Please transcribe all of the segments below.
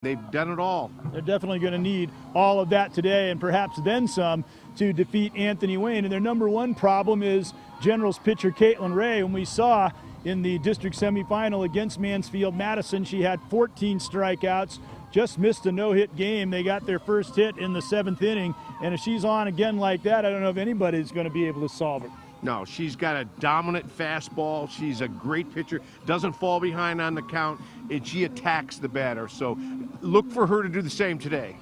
They've done it all. They're definitely going to need all of that today and perhaps then some to defeat Anthony Wayne. And their number one problem is Generals pitcher Caitlin Ray. When we saw in the district semifinal against Mansfield-Madison, she had 14 strikeouts, just missed a no-hit game. They got their first hit in the 7th inning. And if she's on again like that, I don't know if anybody's going to be able to solve it. No, she's got a dominant fastball. She's a great pitcher, doesn't fall behind on the count, and she attacks the batter. So look for her to do the same today.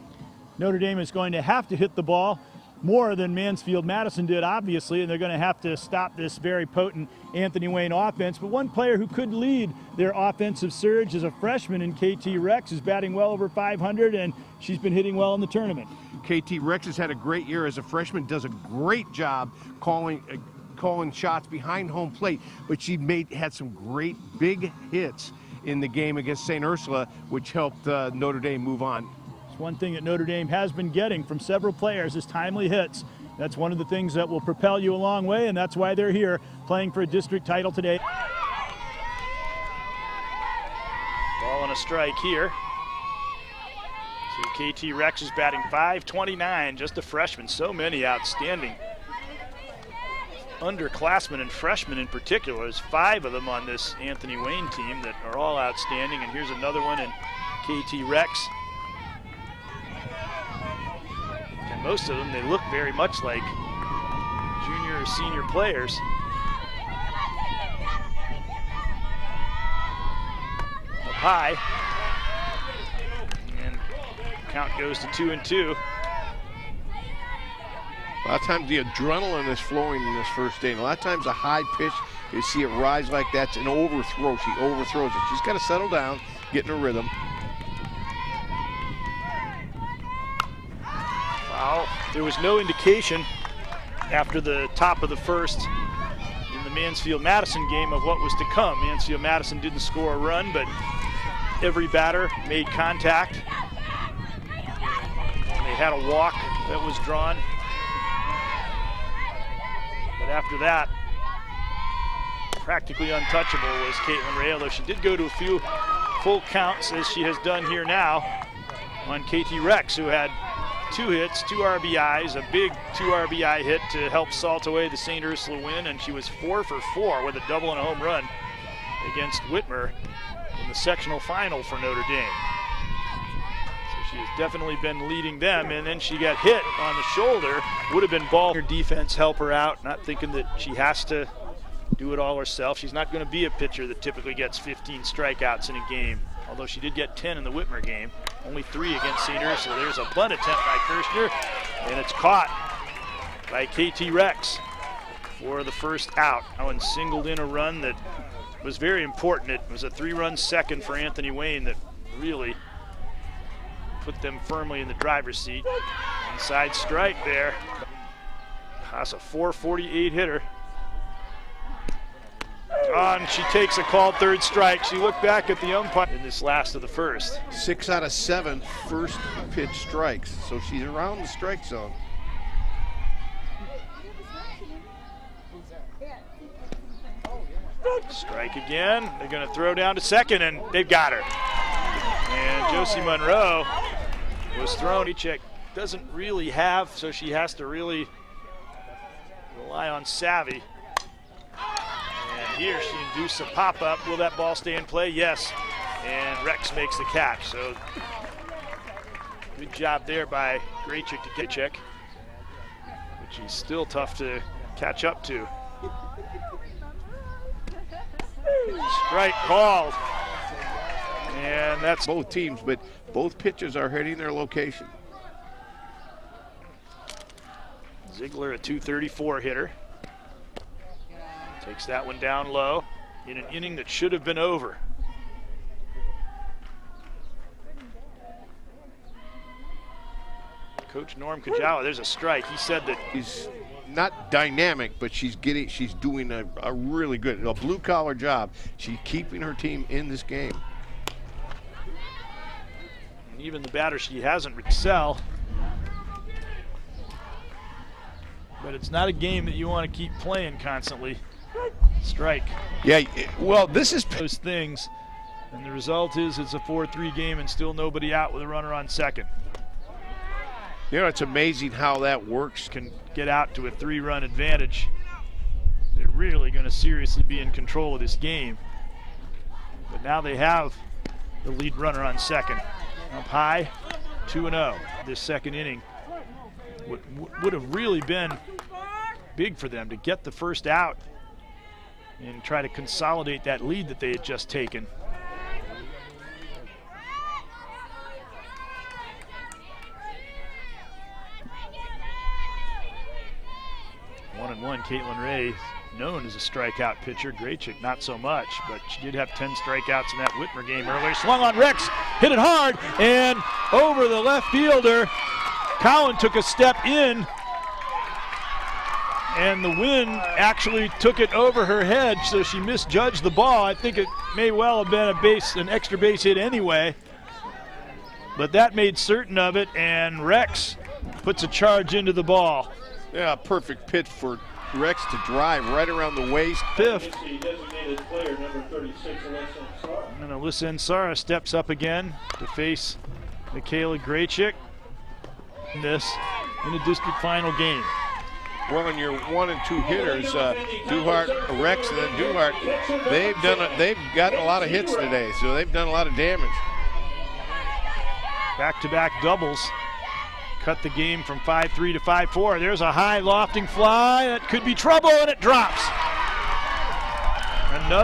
Notre Dame is going to have to hit the ball more than Mansfield-Madison did, obviously, and they're going to have to stop this very potent Anthony Wayne offense. But one player who could lead their offensive surge is a freshman in KT Rex, who's batting well over 500, and she's been hitting well in the tournament. KT Rex has had a great year as a freshman, does a great job calling shots behind home plate, but she had some great big hits in the game against St. Ursula, which helped Notre Dame move on. It's one thing that Notre Dame has been getting from several players is timely hits. That's one of the things that will propel you a long way, and that's why they're here playing for a district title today. Ball and a strike here. So KT Rex is batting .529, just a freshman. So many outstanding underclassmen and freshmen in particular. There's 5 of them on this Anthony Wayne team that are all outstanding, and here's another one in KT Rex. And most of them, they look very much like junior or senior players. Up high, and count goes to 2-2. A lot of times the adrenaline is flowing in this first inning. A lot of times a high pitch, you see it rise like that's an overthrow. She overthrows it. She's got to settle down, get in a rhythm. Wow, there was no indication after the top of the first in the Mansfield-Madison game of what was to come. Mansfield-Madison didn't score a run, but every batter made contact. They had a walk that was drawn. But after that, practically untouchable was Caitlin Ray, although she did go to a few full counts, as she has done here now on KT Rex, who had 2 hits, 2 RBIs, a big 2 RBI hit to help salt away the St. Ursula win, and she was 4 for 4 with a double and a home run against Whitmer in the sectional final for Notre Dame. So she has definitely been leading them, and then she got hit on the shoulder. Would have been ball. Her defense help her out, not thinking that she has to do it all herself. She's not going to be a pitcher that typically gets 15 strikeouts in a game, although she did get 10 in the Whitmer game. Only 3 against St. Ursula. There's a bunt attempt by Kirshner, and it's caught by KT Rex for the first out. Owen singled in a run that was very important. It was a 3-run second for Anthony Wayne that really put them firmly in the driver's seat. Inside strike there. That's a .448 hitter. And she takes a called third strike. She looked back at the umpire in this last of the first. 6 out of 7 first pitch strikes, so she's around the strike zone. Strike again. They're going to throw down to second, and they've got her. And Josie Monroe was thrown. Check doesn't really have, so she has to really rely on savvy. And here she induced a pop-up. Will that ball stay in play? Yes. And Rex makes the catch. So good job there by Graychick to get check, which is still tough to catch up to. Strike called. And that's both teams, but both pitchers are hitting their location. Ziegler, a .234 hitter. Takes that one down low in an inning that should have been over. Coach Norm Kajawa, there's a strike. He said that he's not dynamic, but she's doing a really good, a blue-collar job. She's keeping her team in this game. And even the batter she hasn't excel. But it's not a game that you want to keep playing constantly. Strike. Yeah, well, this is those things And the result is it's a 4-3 game and still nobody out with a runner on second. You know, it's amazing how that works. Can get out to a 3-run advantage. They're really going to seriously be in control of this game. But now they have the lead runner on second. Up high, 2-0. This second inning would have really been big for them to get the first out and try to consolidate that lead that they had just taken. 1-1, Caitlin Ray, known as a strikeout pitcher. Graychick not so much, but she did have 10 strikeouts in that Whitmer game earlier. Swung on Rex, hit it hard, and over the left fielder. Cowan took a step in, and the wind actually took it over her head, so she misjudged the ball. I think it may well have been an extra base hit anyway, but that made certain of it, and Rex puts a charge into the ball. Yeah, perfect pitch for Rex to drive right around the waist. Fifth. And Alyssa Ensara steps up again to face Michaela Graychick in a district final game. Well, when you're 1 and 2 hitters, Duhart, Rex, and then Duhart, they've gotten a lot of hits today, so they've done a lot of damage. Back-to-back doubles. Cut the game from 5-3 to 5-4. There's a high lofting fly that could be trouble, and it drops. Another